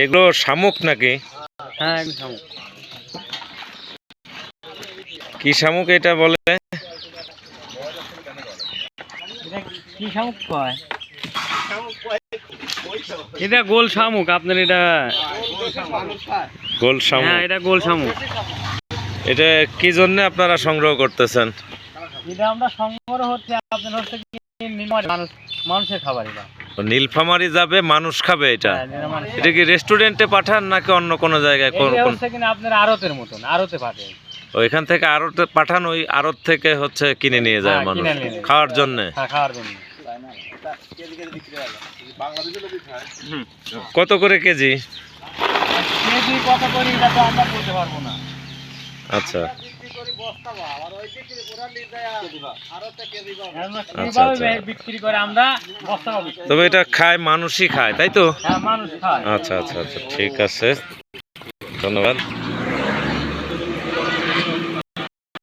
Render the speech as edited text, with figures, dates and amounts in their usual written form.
এগুলো শামুক নাকি? হ্যাঁ শামুক। কি শামুক এটা বলে? কি শামুক কয়? এটা গোল শামুক। আপনার এটা গোল শামুক? হ্যাঁ এটা গোল শামুক। এটা কি জন্য আপনারা সংগ্রহ করতেছেন? এটা আমরা সংগ্রহ হচ্ছে আপনার হচ্ছে মানুষের খাবার। এটা নীলফামারী যাবে, মানুষ খাবে এটা? এটা কি রেস্টুরেন্টে পাঠান নাকি অন্য কোনো জায়গায়? আপনার আড়তের মতন, আড়তে পাঠায়। ওইখান থেকে আড়তে পাঠান, ওই আড়ত থেকে হচ্ছে কিনে নিয়ে যায় মানুষ খাওয়ার জন্য? খাওয়ার জন্য। কত করে কেজি? কেজি কত করে এটা তো আমরা বলতে পারবো না। আচ্ছা বিক্রি করে আমরা বস্তা। তবে এটা খায়, মানুষই খায় তাই তো? হ্যাঁ মানুষ খায়। আচ্ছা আচ্ছা আচ্ছা, ঠিক আছে, ধন্যবাদ।